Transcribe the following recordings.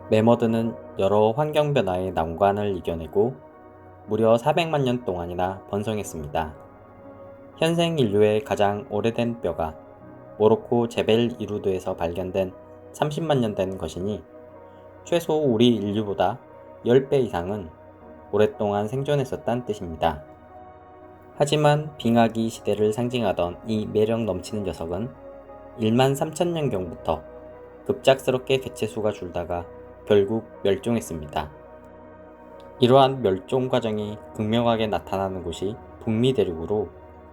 매머드는 여러 환경 변화의 난관을 이겨내고 무려 400만 년 동안이나 번성했습니다. 현생 인류의 가장 오래된 뼈가 모로코 제벨 이루드에서 발견된 30만 년 된 것이니 최소 우리 인류보다 10배 이상은 오랫동안 생존했었다는 뜻입니다. 하지만 빙하기 시대를 상징하던 이 매력 넘치는 녀석은 1만 3천 년경부터 급작스럽게 개체수가 줄다가 결국 멸종했습니다. 이러한 멸종 과정이 극명하게 나타나는 곳이 북미 대륙으로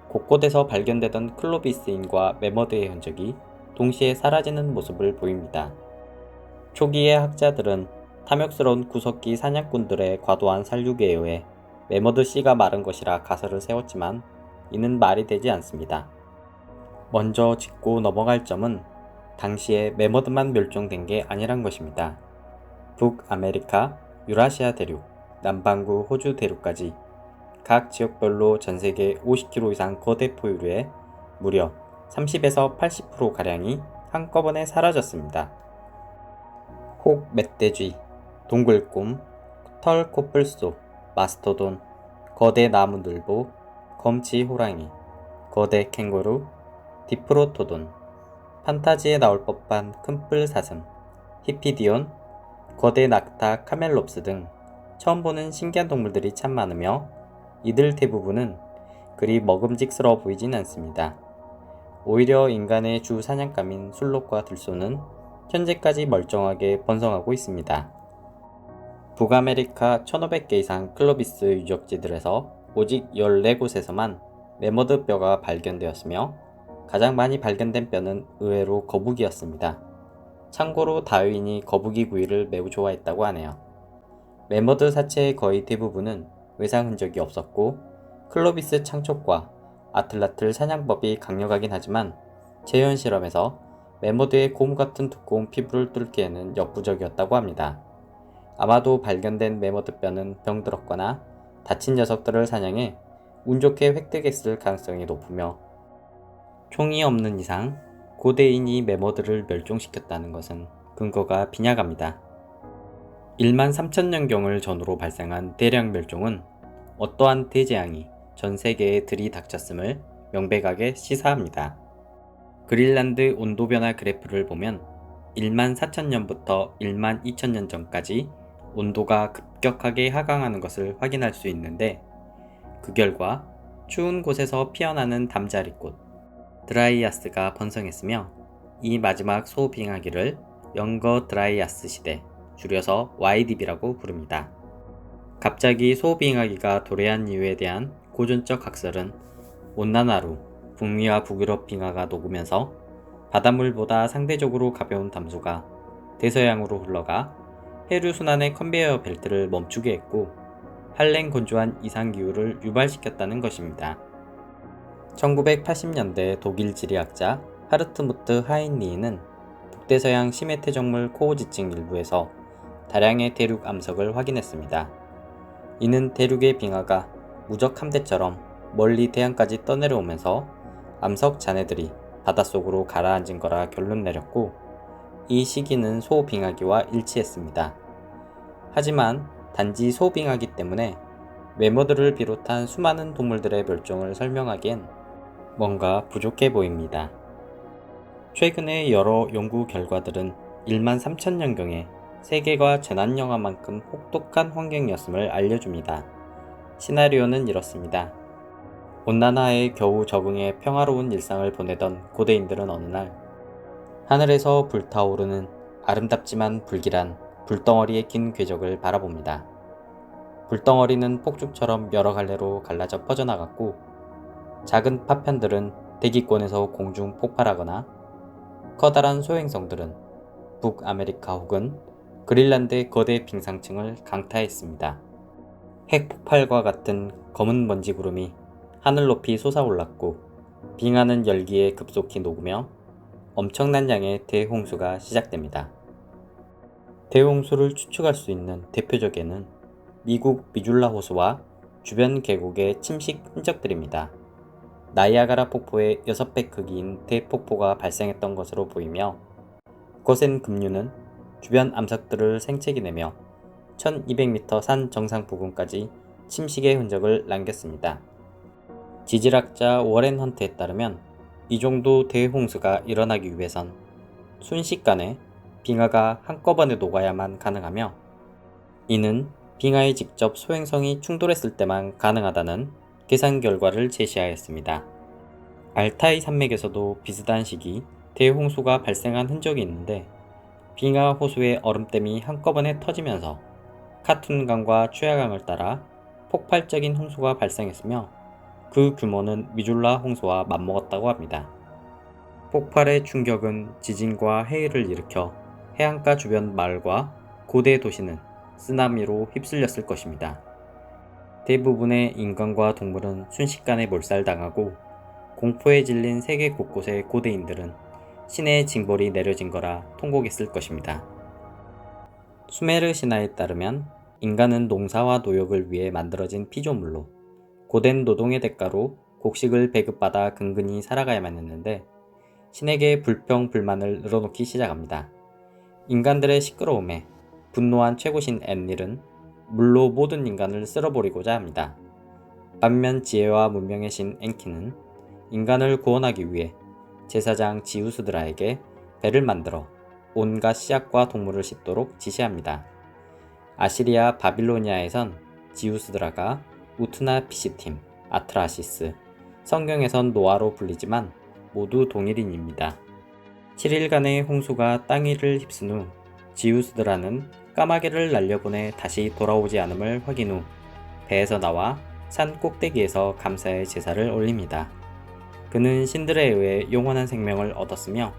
곳곳에서 발견되던 클로비스인과 매머드의 흔적이 동시에 사라지는 모습을 보입니다. 초기의 학자들은 탐욕스러운 구석기 사냥꾼들의 과도한 살육에 의해 매머드 씨가 마른 것이라 가설을 세웠지만 이는 말이 되지 않습니다. 먼저 짚고 넘어갈 점은 당시에 매머드만 멸종된 게 아니란 것입니다. 북아메리카, 유라시아 대륙, 남반구 호주 대륙까지 각 지역별로 전세계 50km 이상 거대 포유류의 무려 30에서 80%가량이 한꺼번에 사라졌습니다. 혹 멧돼지, 동굴곰, 털 코뿔소, 마스토돈, 거대 나무늘보, 검지 호랑이, 거대 캥거루, 디프로토돈, 판타지에 나올 법한 큰뿔 사슴, 히피디온, 거대 낙타 카멜롭스 등 처음 보는 신기한 동물들이 참 많으며 이들 대부분은 그리 먹음직스러워 보이진 않습니다. 오히려 인간의 주 사냥감인 술록과 들소는 현재까지 멀쩡하게 번성하고 있습니다. 북아메리카 1500개 이상 클로비스 유적지들에서 오직 14곳에서만 매머드 뼈가 발견되었으며 가장 많이 발견된 뼈는 의외로 거북이였습니다. 참고로 다윈이 거북이 구이를 매우 좋아했다고 하네요. 매머드 사체의 거의 대부분은 외상 흔적이 없었고 클로비스 창촉과 아틀라틀 사냥법이 강력하긴 하지만 재현 실험에서 매머드의 고무 같은 두꺼운 피부를 뚫기에는 역부족이었다고 합니다. 아마도 발견된 매머드 뼈는 병들었거나 다친 녀석들을 사냥해 운 좋게 획득했을 가능성이 높으며 총이 없는 이상 고대인이 매머드를 멸종시켰다는 것은 근거가 빈약합니다. 1만 3천 년경을 전후로 발생한 대량 멸종은 어떠한 대재앙이 전 세계에 들이닥쳤음을 명백하게 시사합니다. 그린란드 온도변화 그래프를 보면 1만 4천 년부터 1만 2천 년 전까지 온도가 급격하게 하강하는 것을 확인할 수 있는데 그 결과 추운 곳에서 피어나는 담자리꽃 드라이아스가 번성했으며 이 마지막 소빙하기를 영거 드라이아스 시대, 줄여서 YDB라고 부릅니다. 갑자기 소빙하기가 도래한 이유에 대한 고전적 학설은 온난화로 북미와 북유럽 빙하가 녹으면서 바닷물보다 상대적으로 가벼운 담수가 대서양으로 흘러가 해류순환의 컨베이어 벨트를 멈추게 했고 한랭 건조한 이상기후를 유발시켰다는 것입니다. 1980년대 독일 지리학자 하르트무트 하인리히는 북대서양 심해태적물 코오지층 일부에서 다량의 대륙 암석을 확인했습니다. 이는 대륙의 빙하가 무적 함대처럼 멀리 대양까지 떠내려오면서 암석 잔해들이 바닷속으로 가라앉은 거라 결론 내렸고 이 시기는 소빙하기와 일치했습니다. 하지만 단지 소빙하기 때문에 매머드를 비롯한 수많은 동물들의 멸종을 설명하기엔 뭔가 부족해 보입니다. 최근에 여러 연구 결과들은 1만 3천 년경에 세계가 재난영화만큼 혹독한 환경이었음을 알려줍니다. 시나리오는 이렇습니다. 온난화에 겨우 적응해 평화로운 일상을 보내던 고대인들은 어느 날 하늘에서 불타오르는 아름답지만 불길한 불덩어리의 긴 궤적을 바라봅니다. 불덩어리는 폭죽처럼 여러 갈래로 갈라져 퍼져나갔고 작은 파편들은 대기권에서 공중 폭발하거나 커다란 소행성들은 북아메리카 혹은 그린란드의 거대 빙상층을 강타했습니다. 핵폭발과 같은 검은 먼지 구름이 하늘 높이 솟아올랐고 빙하는 열기에 급속히 녹으며 엄청난 양의 대홍수가 시작됩니다. 대홍수를 추측할 수 있는 대표적 예는 미국 미줄라 호수와 주변 계곡의 침식 흔적들입니다. 나이아가라 폭포의 6배 크기인 대폭포가 발생했던 것으로 보이며 거센 급류는 주변 암석들을 생채기내며 1200m 산 정상 부근까지 침식의 흔적을 남겼습니다. 지질학자 워렌 헌트에 따르면 이 정도 대홍수가 일어나기 위해선 순식간에 빙하가 한꺼번에 녹아야만 가능하며, 이는 빙하에 직접 소행성이 충돌했을 때만 가능하다는 계산 결과를 제시하였습니다. 알타이 산맥에서도 비슷한 시기 대홍수가 발생한 흔적이 있는데, 빙하 호수의 얼음댐이 한꺼번에 터지면서 카툰강과 추야강을 따라 폭발적인 홍수가 발생했으며, 그 규모는 미줄라 홍수와 맞먹었다고 합니다. 폭발의 충격은 지진과 해일을 일으켜 해안가 주변 마을과 고대 도시는 쓰나미로 휩쓸렸을 것입니다. 대부분의 인간과 동물은 순식간에 몰살당하고, 공포에 질린 세계 곳곳의 고대인들은 신의 징벌이 내려진 거라 통곡했을 것입니다. 수메르 신화에 따르면 인간은 농사와 노역을 위해 만들어진 피조물로 고된 노동의 대가로 곡식을 배급받아 근근히 살아가야만 했는데, 신에게 불평 불만을 늘어놓기 시작합니다. 인간들의 시끄러움에 분노한 최고신 엔릴은 물로 모든 인간을 쓸어버리고자 합니다. 반면 지혜와 문명의 신 엔키는 인간을 구원하기 위해 제사장 지우스드라에게 배를 만들어 온갖 씨앗과 동물을 싣도록 지시합니다. 아시리아 바빌로니아에선 지우스드라가 우트나 피시팀, 아트라시스, 성경에선 노아로 불리지만 모두 동일인입니다. 7일간의 홍수가 땅 위를 휩쓴 후 지우스드라는 까마귀를 날려보내 다시 돌아오지 않음을 확인 후 배에서 나와 산 꼭대기에서 감사의 제사를 올립니다. 그는 신들에 의해 영원한 생명을 얻었으며,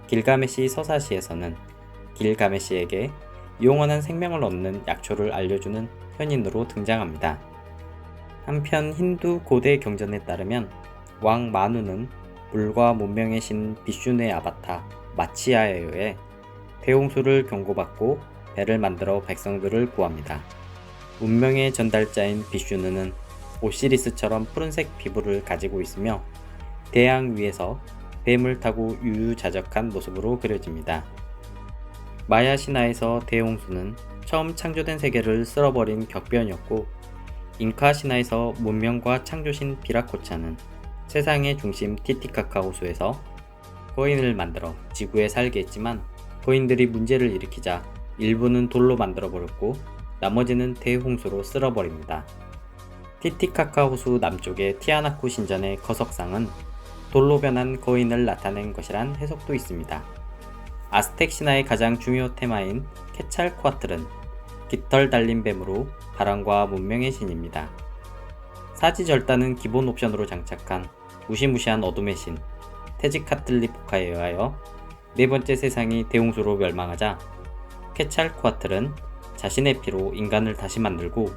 길가메시 서사시에서는 길가메시에게 영원한 생명을 얻는 약초를 알려주는 현인으로 등장합니다. 한편 힌두 고대 경전에 따르면 왕 마누는 물과 문명의 신 비슈누의 아바타 마치아에 의해 대홍수를 경고받고 배를 만들어 백성들을 구합니다. 문명의 전달자인 비슈누는 오시리스처럼 푸른색 피부를 가지고 있으며 대양 위에서 뱀을 타고 유유자적한 모습으로 그려집니다. 마야 신화에서 대홍수는 처음 창조된 세계를 쓸어버린 격변이었고, 잉카 신화에서 문명과 창조신 비라코차는 세상의 중심 티티카카 호수에서 거인을 만들어 지구에 살게 했지만, 거인들이 문제를 일으키자 일부는 돌로 만들어버렸고 나머지는 대홍수로 쓸어버립니다. 티티카카 호수 남쪽의 티아나쿠 신전의 거석상은 돌로 변한 거인을 나타낸 것이란 해석도 있습니다. 아스텍 신화의 가장 중요 테마인 케찰코아틀은 깃털 달린 뱀으로 바람과 문명의 신입니다. 사지절단은 기본 옵션으로 장착한 무시무시한 어둠의 신 테지카틀리포카에 의하여 네 번째 세상이 대홍수로 멸망하자 케찰코아틀은 자신의 피로 인간을 다시 만들고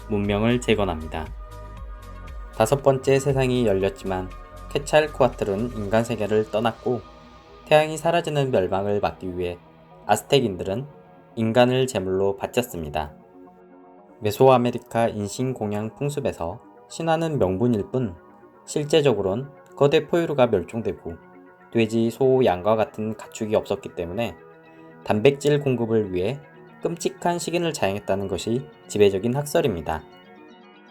문명을 재건합니다. 다섯 번째 세상이 열렸지만 케찰코아틀은 인간 세계를 떠났고, 태양이 사라지는 멸망을 막기 위해 아스텍인들은 인간을 제물로 바쳤습니다. 메소아메리카 인신공양 풍습에서 신화는 명분일 뿐 실제적으론 거대 포유류가 멸종되고 돼지, 소, 양과 같은 가축이 없었기 때문에 단백질 공급을 위해 끔찍한 식인을 자행했다는 것이 지배적인 학설입니다.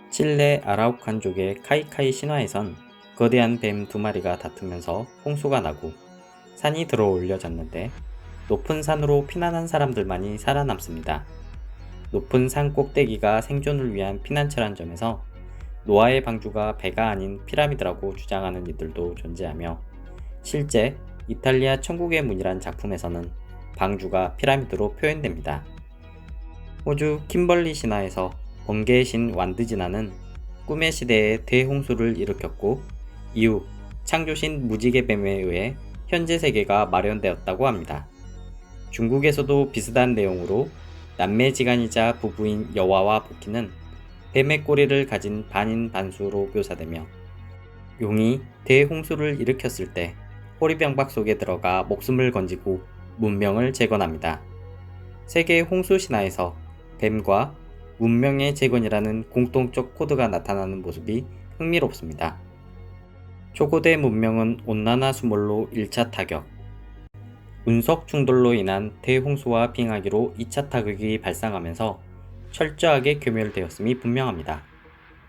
칠레 아라우칸족의 카이카이 신화에선 거대한 뱀 두 마리가 다투면서 홍수가 나고 산이 들어 올려졌는데 높은 산으로 피난한 사람들만이 살아남습니다. 높은 산 꼭대기가 생존을 위한 피난처란 점에서 노아의 방주가 배가 아닌 피라미드라고 주장하는 이들도 존재하며, 실제 이탈리아 천국의 문이란 작품에서는 방주가 피라미드로 표현됩니다. 호주 킴벌리 신화에서 번개의 신 완드지나는 꿈의 시대에 대홍수를 일으켰고, 이후 창조신 무지개 뱀에 의해 현재 세계가 마련되었다고 합니다. 중국에서도 비슷한 내용으로 남매지간이자 부부인 여와와 부키는 뱀의 꼬리를 가진 반인 반수로 묘사되며, 용이 대홍수를 일으켰을 때 호리병박 속에 들어가 목숨을 건지고 문명을 재건합니다. 세계 홍수 신화에서 뱀과 문명의 재건이라는 공통적 코드가 나타나는 모습이 흥미롭습니다. 초고대 문명은 온난화 수몰로 1차 타격, 운석 충돌로 인한 대홍수와 빙하기로 2차 타격이 발생하면서 철저하게 괴멸되었음이 분명합니다.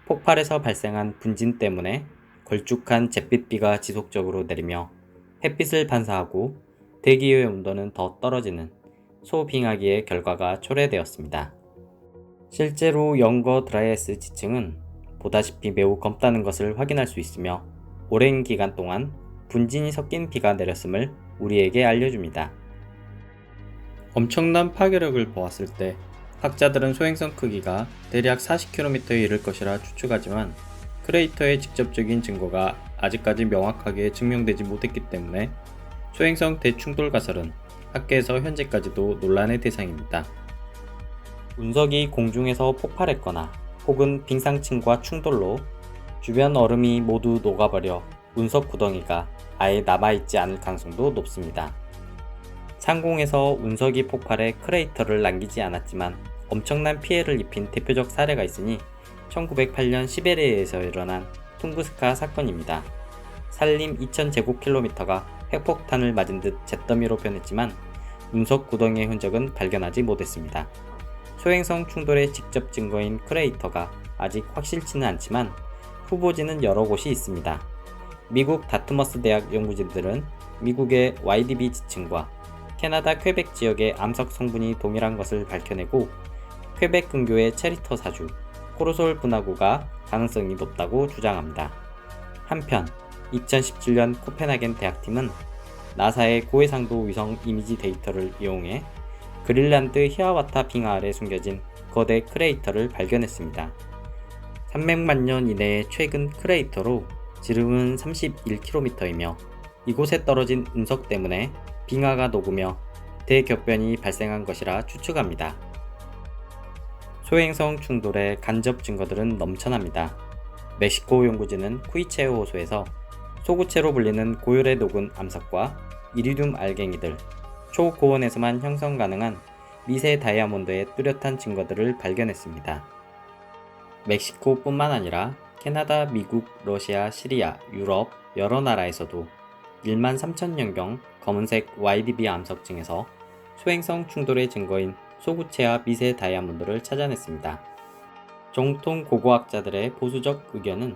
폭발에서 발생한 분진 때문에 걸쭉한 잿빛비가 지속적으로 내리며 햇빛을 반사하고 대기의 온도는 더 떨어지는 소빙하기의 결과가 초래되었습니다. 실제로 영거 드라이아이스 지층은 보다시피 매우 검다는 것을 확인할 수 있으며 오랜 기간 동안 분진이 섞인 비가 내렸음을 우리에게 알려줍니다. 엄청난 파괴력을 보았을 때 학자들은 소행성 크기가 대략 40km에 이를 것이라 추측하지만 크레이터의 직접적인 증거가 아직까지 명확하게 증명되지 못했기 때문에 소행성 대충돌 가설은 학계에서 현재까지도 논란의 대상입니다. 운석이 공중에서 폭발했거나 혹은 빙상층과 충돌로 주변 얼음이 모두 녹아버려 운석 구덩이가 아예 남아있지 않을 가능성도 높습니다. 상공에서 운석이 폭발해 크레이터를 남기지 않았지만 엄청난 피해를 입힌 대표적 사례가 있으니 1908년 시베리아에서 일어난 퉁구스카 사건입니다. 산림 2000제곱킬로미터가 핵폭탄을 맞은 듯 잿더미로 변했지만 운석 구덩이의 흔적은 발견하지 못했습니다. 소행성 충돌의 직접 증거인 크레이터가 아직 확실치는 않지만 후보지는 여러 곳이 있습니다. 미국 다트머스 대학 연구진들은 미국의 YDB 지층과 캐나다 퀘벡 지역의 암석 성분이 동일한 것을 밝혀내고 퀘벡 근교의 체리터 사주, 코르솔 분화구가 가능성이 높다고 주장합니다. 한편 2017년 코펜하겐 대학팀은 나사의 고해상도 위성 이미지 데이터를 이용해 그린란드 히아와타 빙하 아래 숨겨진 거대 크레이터를 발견했습니다. 300만 년 이내의 최근 크레이터로 지름은 31km이며 이곳에 떨어진 운석 때문에 빙하가 녹으며 대격변이 발생한 것이라 추측합니다. 소행성 충돌의 간접 증거들은 넘쳐납니다. 멕시코 연구진은 쿠이체오 호수에서 소구체로 불리는 고열에 녹은 암석과 이리듐 알갱이들, 초고온에서만 형성 가능한 미세 다이아몬드의 뚜렷한 증거들을 발견했습니다. 멕시코뿐만 아니라 캐나다, 미국, 러시아, 시리아, 유럽 여러 나라에서도 1만 3천년경 검은색 YDB 암석층에서 소행성 충돌의 증거인 소구체와 미세 다이아몬드를 찾아냈습니다. 정통 고고학자들의 보수적 의견은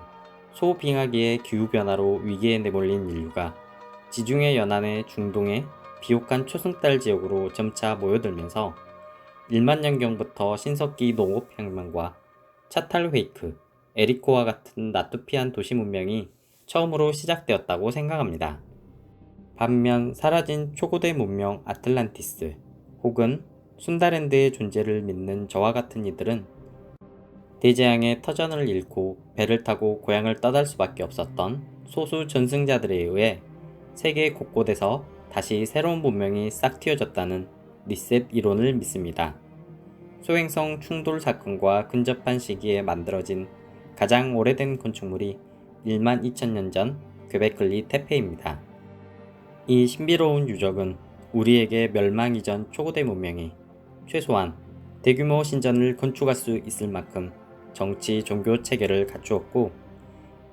소빙하기의 기후변화로 위기에 내몰린 인류가 지중해 연안의 중동의 비옥한 초승달 지역으로 점차 모여들면서 1만 년경부터 신석기 농업혁명과 차탈회이크, 에리코와 같은 나투피안 도시 문명이 처음으로 시작되었다고 생각합니다. 반면 사라진 초고대 문명 아틀란티스 혹은 순다랜드의 존재를 믿는 저와 같은 이들은 대재앙의 터전을 잃고 배를 타고 고향을 떠날 수밖에 없었던 소수 전승자들에 의해 세계 곳곳에서 다시 새로운 문명이 싹 틔워졌다는 리셋 이론을 믿습니다. 소행성 충돌 사건과 근접한 시기에 만들어진 가장 오래된 건축물이 1만 2천년 전 퀘베클리 테페입니다. 이 신비로운 유적은 우리에게 멸망 이전 초고대 문명이 최소한 대규모 신전을 건축할 수 있을 만큼 정치, 종교 체계를 갖추었고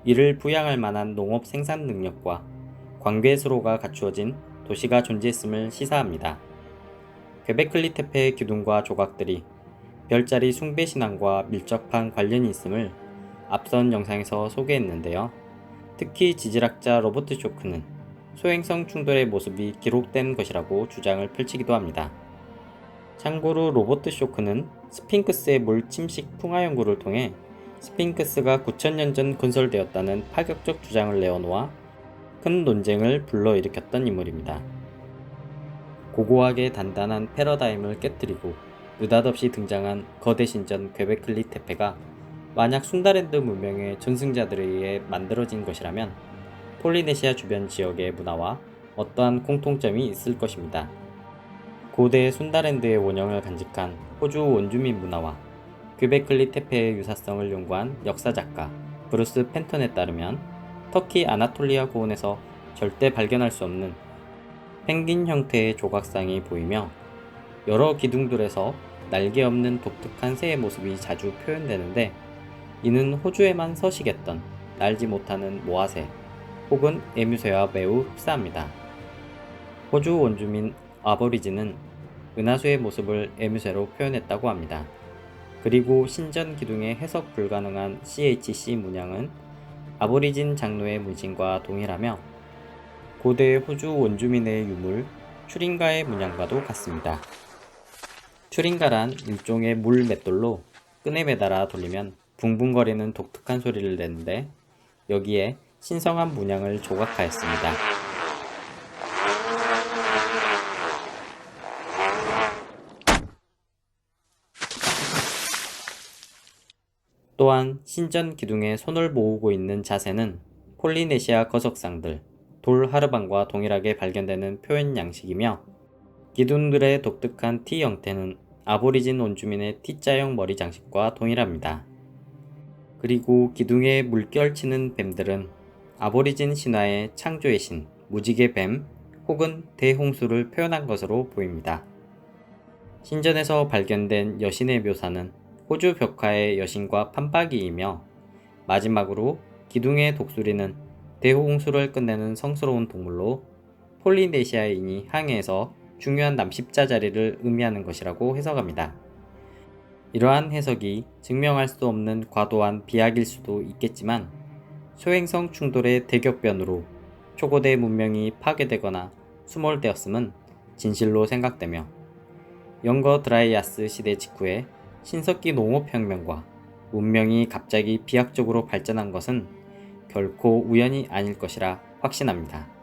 이를 부양할 만한 농업 생산 능력과 관계 수로가 갖추어진 도시가 존재했음을 시사합니다. 퀘베클리 테페의 기둥과 조각들이 별자리 숭배 신앙과 밀접한 관련이 있음을 앞선 영상에서 소개했는데요. 특히 지질학자 로버트 쇼크는 소행성 충돌의 모습이 기록된 것이라고 주장을 펼치기도 합니다. 참고로 로버트 쇼크는 스핑크스의 물 침식 풍화 연구를 통해 스핑크스가 9,000년 전 건설되었다는 파격적 주장을 내어놓아 큰 논쟁을 불러일으켰던 인물입니다. 고고하게 단단한 패러다임을 깨뜨리고 느닷없이 등장한 거대 신전 퀘베클리 테페가 만약 순다랜드 문명의 전승자들에 의해 만들어진 것이라면 폴리네시아 주변 지역의 문화와 어떠한 공통점이 있을 것입니다. 고대 순다랜드의 원형을 간직한 호주 원주민 문화와 퀘베클리 테페의 유사성을 연구한 역사작가 브루스 펜턴에 따르면 터키 아나톨리아 고원에서 절대 발견할 수 없는 펭귄 형태의 조각상이 보이며 여러 기둥들에서 날개 없는 독특한 새의 모습이 자주 표현되는데 이는 호주에만 서식했던 날지 못하는 모아새 혹은 에뮤새와 매우 흡사합니다. 호주 원주민 아보리진은 은하수의 모습을 애무새로 표현했다고 합니다. 그리고 신전 기둥의 해석 불가능한 CHC 문양은 아보리진 장로의 문신과 동일하며 고대 호주 원주민의 유물 추링가의 문양과도 같습니다. 추링가란 일종의 물 맷돌로 끈에 매달아 돌리면 붕붕거리는 독특한 소리를 내는데 여기에 신성한 문양을 조각하였습니다. 또한 신전 기둥에 손을 모으고 있는 자세는 폴리네시아 거석상들, 돌 하르방과 동일하게 발견되는 표현 양식이며 기둥들의 독특한 T 형태는 아보리진 원주민의 T자형 머리 장식과 동일합니다. 그리고 기둥에 물결치는 뱀들은 아보리진 신화의 창조의 신, 무지개 뱀 혹은 대홍수를 표현한 것으로 보입니다. 신전에서 발견된 여신의 묘사는 호주 벽화의 여신과 판박이이며 마지막으로 기둥의 독수리는 대홍수를 끝내는 성스러운 동물로 폴리네시아인이 항해에서 중요한 남십자 자리를 의미하는 것이라고 해석합니다. 이러한 해석이 증명할 수 없는 과도한 비약일 수도 있겠지만 소행성 충돌의 대격변으로 초고대 문명이 파괴되거나 수몰되었음은 진실로 생각되며 영거 드라이아스 시대 직후에 신석기 농업혁명과 문명이 갑자기 비약적으로 발전한 것은 결코 우연이 아닐 것이라 확신합니다.